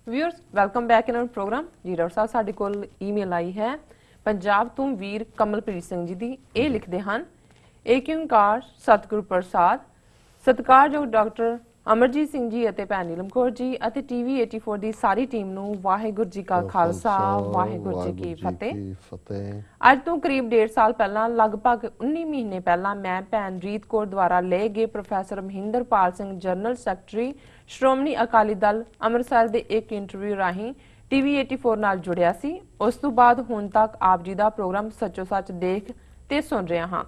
Viewers welcome back in our program जी। Doctor साहब साडे कोल ईमेल आई है पंजाब तो वीर कमलप्रीत सिंह जी दी। ये लिखते हैं एक ओंकार सतगुरु प्रसाद सत्कारयोग डॉक्टर अमरजीत सिंह जी ਅਤੇ ਭੈਣ ਨੀਲਮ ਕੌਰ ਜੀ ਅਤੇ ਟੀਵੀ 84 ਦੀ ਸਾਰੀ ਟੀਮ ਨੂੰ ਵਾਹਿਗੁਰੂ ਜੀ ਕਾ ਖਾਲਸਾ ਵਾਹਿਗੁਰੂ ਜੀ ਕੀ ਫਤਿਹ। ਅੱਜ ਤੋਂ ਕਰੀਬ 1.5 ਸਾਲ ਪਹਿਲਾਂ ਲਗਭਗ 19 ਮਹੀਨੇ ਪਹਿਲਾਂ ਮੈਂ ਭੈਣ ਰੀਤ ਕੌਰ ਦੁਆਰਾ ਲਏ ਗਏ professor Mahinderpal Singh general secretary Shiromani Akali Dal Amritsar ਦੇ ਇੱਕ ਇੰਟਰਵਿਊ ਰਾਹੀਂ ਟੀਵੀ 84 ਨਾਲ ਜੁੜਿਆ ਸੀ। ਉਸ ਤੋਂ ਬਾਅਦ ਹੁਣ ਤੱਕ ਆਪ ਜੀ ਦਾ ਪ੍ਰੋਗਰਾਮ ਸੱਚੋ ਸੱਚ ਦੇਖ ਤੇ ਸੁਣ ਰਿਹਾ ਹਾਂ।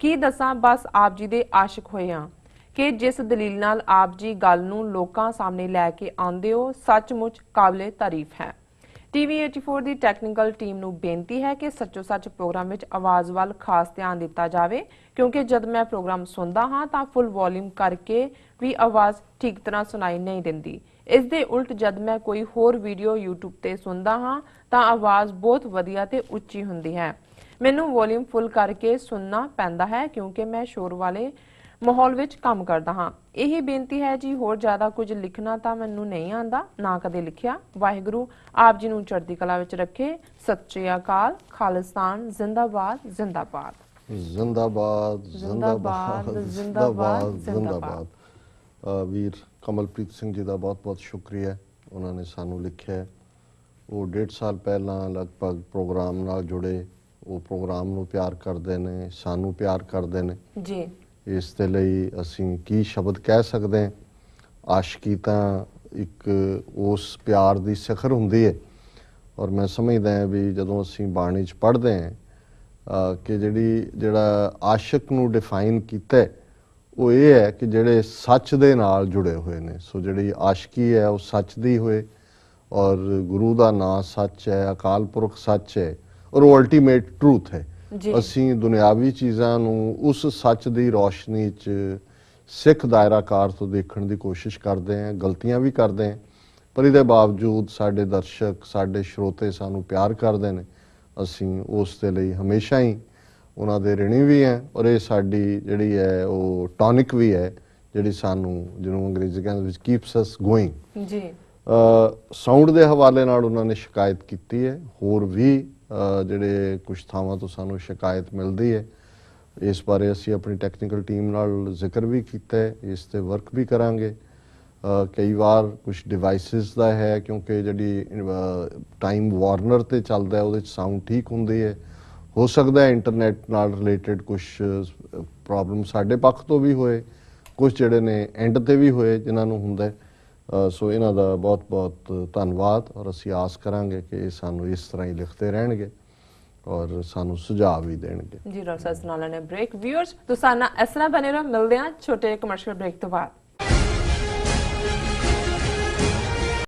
ਕੀ ਦੱਸਾਂ, ਬਸ ਆਪ ਜੀ ਦੇ ਆਸ਼ਿਕ ਹੋਏ ਹਾਂ कि जिस दलील नाल आप जी गल नूं लोकां सामने लैके आंदे हो सचमुच काबिले तारीफ है। टीवी 84 दी टैक्नीकल टीम नूं बेनती है कि सच्चो सच प्रोग्राम विच आवाज़ वाल खास ध्यान दिता जाए, क्योंकि जब मैं प्रोग्राम सुनदा हाँ तां फुल वॉल्यूम करके भी आवाज़ ठीक तरह सुनाई नहीं दिंदी। इस दे उल्ट जब मैं कोई होर वीडियो यूट्यूब ते सुनदा हाँ तां आवाज़ बहुत वधिया ते उच्ची हुंदी है। मैनूं वॉल्यूम फुल करके सुनना पैंदा है क्योंकि मैं शोर वाले माहौल विच काम करदा हाँ। यही बेनती है जी, होर ज़्यादा कुछ लिखना तां मैनूं नहीं आंदा, ना कदे लिखिया। वाहिगुरू आप जी नूं चढ़दी कला विच रखे। सत श्री अकाल। खालिस्तान जिंदाबाद जिंदाबाद जिंदाबाद जिंदाबाद जिंदाबाद जिंदाबाद। वीर कमलप्रीत सिंह जी का बहुत बहुत शुक्रिया, उन्होंने सानू लिखिया। वो 1.5 साल पहला लगभग प्रोग्राम नाल जुड़े, वो प्रोग्राम नूं प्यार करते हैं, सानू प्यार करते हैं जी। इस दे लई असीं की शब्द कह सकते हैं। आशिकी तां एक उस प्यार की सिखर हुंदी है, और मैं समझदा है भी जदों असीं बाणी च पढ़ते हैं कि जिहड़ा आशिक नूं डिफाइन कीता वो ये है कि जिहड़े सच दे नाल जुड़े हुए ने। सो जिहड़ी आशिकी है वो सच दी होए, और गुरु दा नां सच है, अकाल पुरख सच है, और वो अल्टीमेट ट्रूथ है। ਅਸੀਂ ਦੁਨਿਆਵੀ ਚੀਜ਼ਾਂ ਨੂੰ ਉਸ ਸੱਚ ਦੀ ਰੋਸ਼ਨੀ 'ਚ ਸਿੱਖ ਦਾਇਰਾਕਾਰ ਤੋਂ ਦੇਖਣ ਦੀ ਕੋਸ਼ਿਸ਼ ਕਰਦੇ ਹਾਂ, ਗਲਤੀਆਂ ਵੀ ਕਰਦੇ ਹਾਂ, ਪਰ ਇਹਦੇ ਬਾਵਜੂਦ ਸਾਡੇ ਦਰਸ਼ਕ, ਸਾਡੇ ਸਰੋਤੇ ਸਾਨੂੰ ਪਿਆਰ ਕਰਦੇ ਨੇ। ਅਸੀਂ ਉਸ ਦੇ ਲਈ ਹਮੇਸ਼ਾ ਹੀ ਉਹਨਾਂ ਦੇ ਰਿਣੀ ਵੀ ਹੈ, ਔਰ ਇਹ ਸਾਡੀ ਜਿਹੜੀ ਹੈ ਉਹ ਟੌਨਿਕ ਵੀ ਹੈ, ਜਿਹੜੀ ਸਾਨੂੰ ਜਿਹਨੂੰ ਅੰਗਰੇਜ਼ੀ ਕਹਿੰਦੇ ਵਿੱਚ ਕੀਪਸ ਅਸ ਗੋਇੰਗ ਜੀ। ਸਾਊਂਡ ਦੇ ਹਵਾਲੇ ਨਾਲ ਉਹਨਾਂ ਨੇ ਸ਼ਿਕਾਇਤ ਕੀਤੀ ਹੈ, ਹੋਰ ਵੀ ਜਿਹੜੇ ਕੁਛ ਥਾਵਾਂ ਤੋਂ ਸਾਨੂੰ ਸ਼ਿਕਾਇਤ ਮਿਲਦੀ ਹੈ। ਇਸ ਬਾਰੇ ਅਸੀਂ ਆਪਣੀ ਟੈਕਨੀਕਲ ਟੀਮ ਨਾਲ ਜ਼ਿਕਰ ਵੀ ਕੀਤਾ ਹੈ, ਇਸ 'ਤੇ ਵਰਕ ਵੀ ਕਰਾਂਗੇ। ਕਈ ਵਾਰ ਕੁਛ ਡਿਵਾਈਸਿਸ ਦਾ ਹੈ, ਕਿਉਂਕਿ ਜਿਹੜੀ ਟਾਈਮ ਵਾਰਨਰ 'ਤੇ ਚੱਲਦਾ ਉਹਦੇ 'ਚ ਸਾਊਂਡ ਠੀਕ ਹੁੰਦੀ ਹੈ। ਹੋ ਸਕਦਾ ਇੰਟਰਨੈਟ ਨਾਲ ਰਿਲੇਟਡ ਕੁਛ ਪ੍ਰੋਬਲਮ ਸਾਡੇ ਪੱਖ ਤੋਂ ਵੀ ਹੋਏ, ਕੁਛ ਜਿਹੜੇ ਨੇ ਐਂਡ 'ਤੇ ਵੀ ਹੋਏ ਜਿਨ੍ਹਾਂ ਨੂੰ ਹੁੰਦਾ। ਸੋ ਇਹਨਾਂ ਦਾ ਬਹੁਤ ਬਹੁਤ ਧੰਨਵਾਦ, ਔਰ ਅਸੀਂ ਆਸ ਕਰਾਂਗੇ ਕਿ ਇਹ ਸਾਨੂੰ ਇਸ ਤਰ੍ਹਾਂ ਹੀ ਲਿਖਦੇ ਰਹਿਣਗੇ ਔਰ ਸਾਨੂੰ ਸੁਝਾਅ ਵੀ ਦੇਣਗੇ ਜੀ। ਡਾਕਟਰ ਸਾਹਿਬ ਨਾਲ ਨੇ ਬ੍ਰੇਕ। ਵਿਊਅਰਸ ਤੁਸੀਂ ਇਸ ਤਰ੍ਹਾਂ ਬਣੇ ਰਹੋ, ਮਿਲਦੇ ਹਾਂ ਛੋਟੇ ਕਮਰਸ਼ੀਅਲ ਬ੍ਰੇਕ ਤੋਂ ਬਾਅਦ।